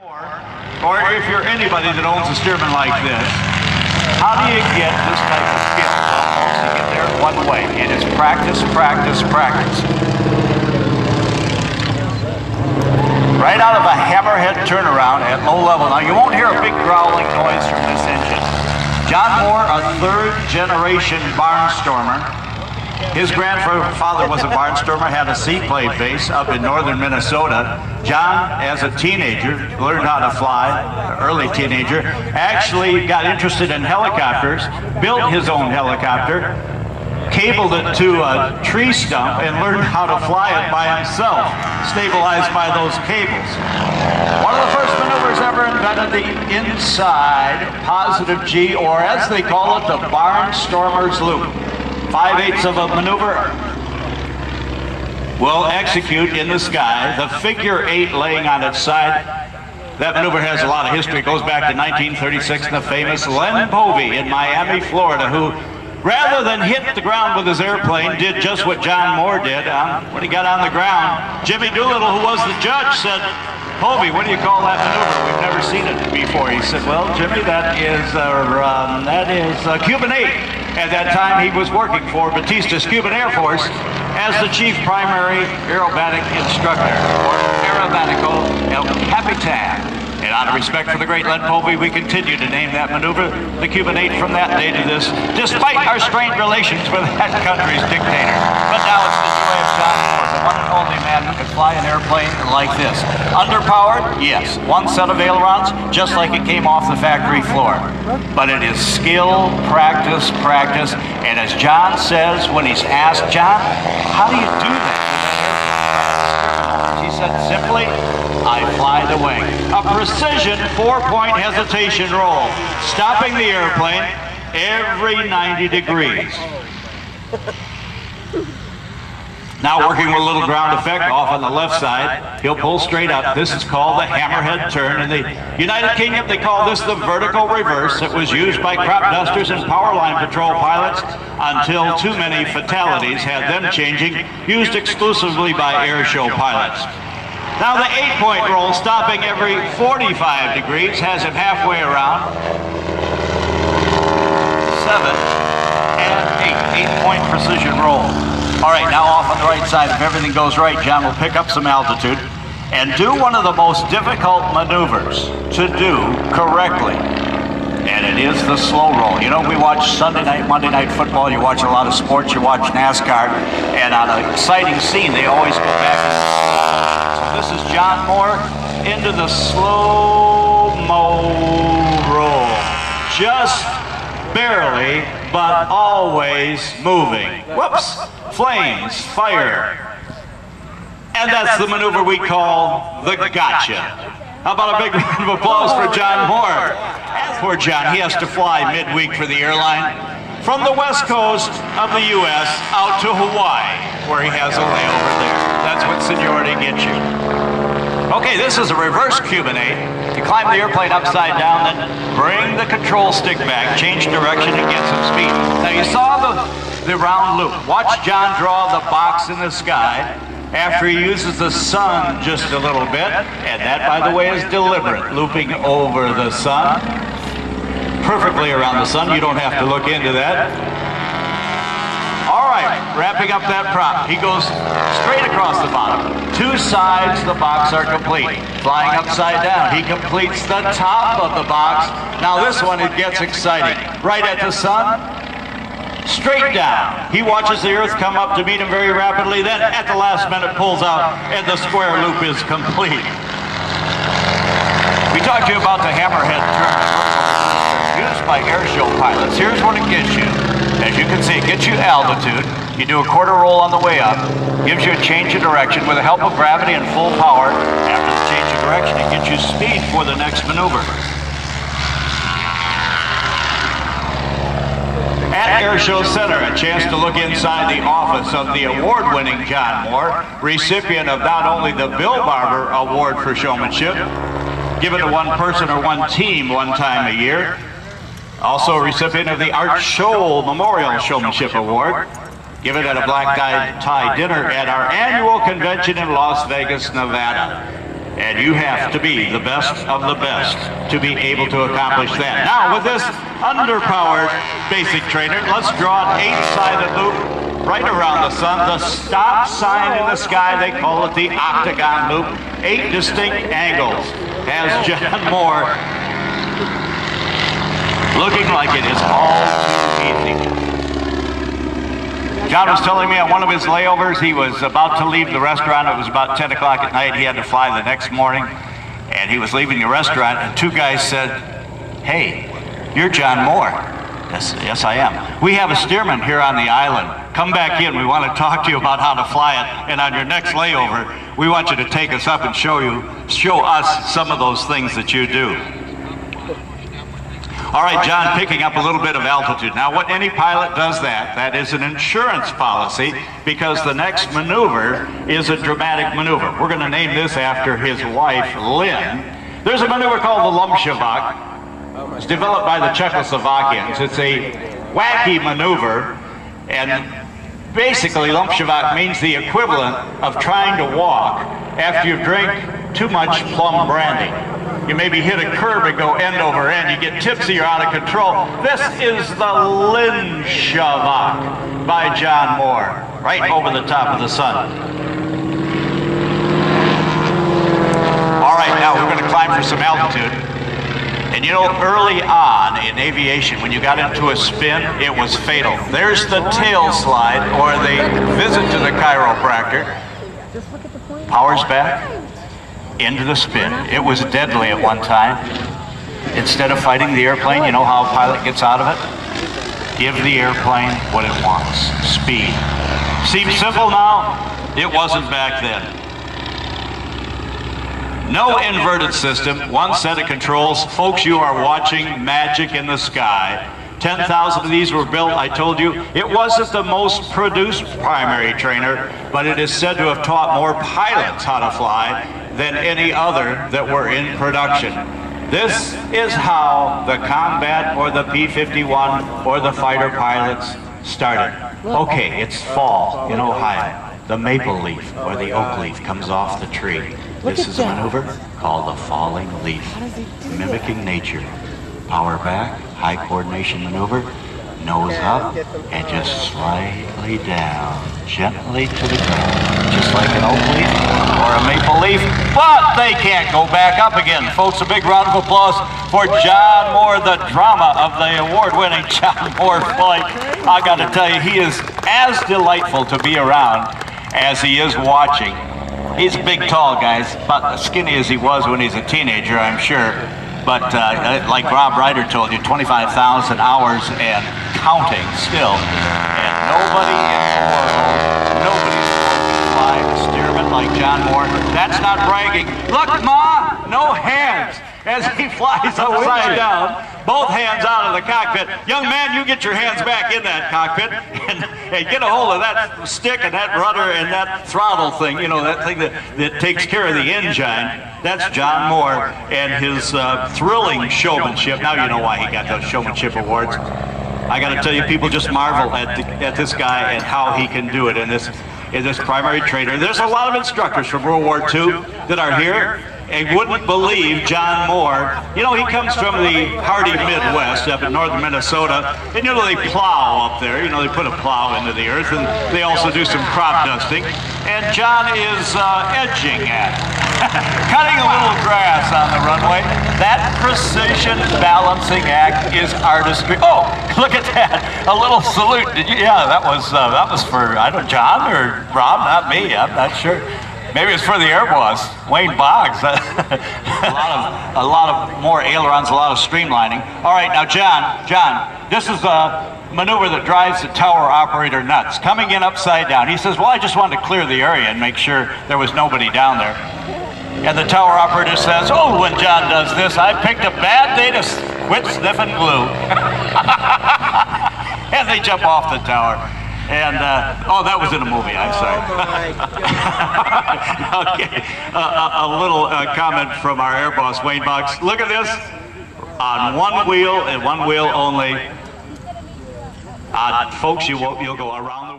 Or if you're anybody that owns a Stearman like this, how do you get this type of skill? Well, you get there one way. It is practice, practice, practice. Right out of a hammerhead turnaround at low level. Now, you won't hear a big growling noise from this engine. John Mohr, a third-generation barnstormer. His grandfather was a barnstormer, had a seaplane base up in northern Minnesota. John, as a teenager, learned how to fly, early teenager, actually got interested in helicopters, built his own helicopter, cabled it to a tree stump, and learned how to fly it by himself, stabilized by those cables. One of the first maneuvers ever invented, the inside positive G, or as they call it, the barnstormer's loop. 5/8 of a maneuver will execute in the sky, the figure 8 laying on its side. That maneuver has a lot of history. It goes back to 1936 and the famous Len Povey in Miami, Florida, who, rather than hit the ground with his airplane, did just what John Mohr did. When he got on the ground, Jimmy Doolittle, who was the judge, said, "Povey, what do you call that maneuver? We've never seen it before." He said, "Well, Jimmy, that is Cuban 8. At that time, he was working for Batista's Cuban Air Force as the chief primary aerobatic instructor, or aerobatico el capitan. And out of respect for the great Len Povey, we continue to name that maneuver the Cuban 8 from that day to this, despite our strained relations with that country's dictator. But now it's the joy of John Mohr, the one and only man who could fly an airplane like this. Underpowered? Yes. One set of ailerons, just like it came off the factory floor. But it is skill, practice, practice. And as John says when he's asked, "John, how do you do that?" He said simply, "I fly the wing." A precision 4-point hesitation roll, stopping the airplane every 90 degrees. Now working with a little ground effect off on the left side, he'll pull straight up. This is called the hammerhead turn. In the United Kingdom, they call this the vertical reverse. It was used by crop dusters and power line patrol pilots until too many fatalities had them changing, used exclusively by air show pilots. Now the 8-point roll, stopping every 45 degrees, has him halfway around. 7 and 8, 8-point precision roll. All right, now off on the right side, if everything goes right, John will pick up some altitude and do one of the most difficult maneuvers to do correctly. And it is the slow roll. You know, we watch Sunday night, Monday night football, you watch a lot of sports, you watch NASCAR, and on an exciting scene, they always go back. So this is John Mohr into the slow-mo roll. Just barely, but always moving. Whoops, flames, fire. And that's the maneuver we call the gotcha. How about a big round of applause for John Mohr? Poor John, he has to fly midweek for the airline from the west coast of the U.S. out to Hawaii, where he has a layover there. That's what seniority gets you. Okay, this is a reverse Cuban 8. You climb the airplane upside down, then bring the control stick back, change direction, and get some speed. Now you saw the round loop. Watch John draw the box in the sky after he uses the sun just a little bit, and that, by the way, is deliberate, looping over the sun, perfectly around the sun. You don't have to look into that. All right, wrapping up that prop. He goes straight across the bottom. 2 sides of the box are complete. Flying upside down, he completes the top of the box. Now this one, it gets exciting. Right at the sun, straight down. He watches the Earth come up to meet him very rapidly, then at the last minute pulls out, and the square loop is complete. We talked to you about the hammerhead turn used by air show pilots. Here's what it gets you. As you can see, it gets you altitude. You do a quarter roll on the way up, gives you a change of direction with the help of gravity and full power. After the change of direction, it gets you speed for the next maneuver. At Air Show Center, a chance to look inside the office of the award-winning John Mohr, recipient of not only the Bill Barber Award for Showmanship, given to one person or one team one time a year, also a recipient of the Art Scholl Memorial Showmanship Award, given at a black tie dinner at our annual convention in Las Vegas, Nevada. And you have to be the best of the best to be able to accomplish that. Now, with this underpowered basic trainer, let's draw an 8-sided loop right around the sun. The stop sign in the sky, they call it the octagon loop. 8 distinct angles has John Mohr looking like it is all easy. John was telling me on one of his layovers, he was about to leave the restaurant. It was about 10 o'clock at night. He had to fly the next morning, and he was leaving the restaurant, and 2 guys said, "Hey, you're John Mohr." Yes, I am. "We have a Stearman here on the island. Come back in. We want to talk to you about how to fly it. And on your next layover, we want you to take us up and show us some of those things that you do." All right, John, picking up a little bit of altitude. Now, what any pilot does that is an insurance policy, because the next maneuver is a dramatic maneuver. We're going to name this after his wife, Lynn. There's a maneuver called the Lumshevak. It's developed by the Czechoslovakians. It's a wacky maneuver, and basically Lumshevak means the equivalent of trying to walk after you've drank too much plum brandy. You maybe hit a curb and go end over end. You get tipsy, you're out of control. This is the Lumshevak by John Mohr, right over the top of the sun. All right, now we're going to climb for some altitude. And you know, early on in aviation, when you got into a spin, it was fatal. There's the tail slide, or the visit to the chiropractor. Power's back. Into the spin. It was deadly at one time. Instead of fighting the airplane, you know how a pilot gets out of it? Give the airplane what it wants. Speed. Seems simple now. It wasn't back then. No inverted system, one set of controls. Folks, you are watching magic in the sky. 10,000 of these were built. I told you, it wasn't the most produced primary trainer, but it is said to have taught more pilots how to fly than any other that were in production. This is how the combat or the P-51 or the fighter pilots started. Okay, it's fall in Ohio. The maple leaf or the oak leaf comes off the tree. This is a maneuver called the falling leaf, mimicking nature. Power back, high coordination maneuver, nose up, and just slightly down, gently to the ground, just like an oak leaf or a maple leaf, but they can't go back up again. Folks, a big round of applause for John Mohr, the drama of the award-winning John Mohr flight. I got to tell you, he is as delightful to be around as he is watching. He's a big, tall guy, about as skinny as he was when he's a teenager, I'm sure. But like Rob Ryder told you, 25,000 hours and counting still. And nobody in the world, nobody's going to fly a Stearman like John Mohr. That's not bragging. Look, Ma, no hands as he flies upside down, both hands out of the cockpit. Young man, you get your hands back in that cockpit and get a hold of that stick and that rudder and that throttle thing, you know, that thing that takes care of the engine. That's John Mohr and his thrilling showmanship. Now you know why he got those showmanship awards. I got to tell you, people just marvel at this guy and how he can do it in this primary trainer. There's a lot of instructors from World War II that are here and wouldn't believe John Mohr. You know, he comes from the hardy Midwest up in northern Minnesota, and you know, they plow up there. You know, they put a plow into the earth, and they also do some crop dusting. And John is edging at cutting a little grass on the runway. That precision balancing act is artistry. Oh, look at that! A little salute. Did you? Yeah, that was for, I don't know, John or Rob, not me. I'm not sure. Maybe it's for the air boss, Wayne Boggs. a lot of more ailerons, a lot of streamlining. All right, now John, this is a maneuver that drives the tower operator nuts. Coming in upside down, he says, well, I just wanted to clear the area and make sure there was nobody down there. And the tower operator says, oh, when John does this, I picked a bad day to quit sniffing glue. And they jump off the tower. And, oh, that was in a movie, I'm sorry. Okay, a little comment from our air boss, Wayne Boggs. Look at this, on one wheel and one wheel only. Folks, you'll go around the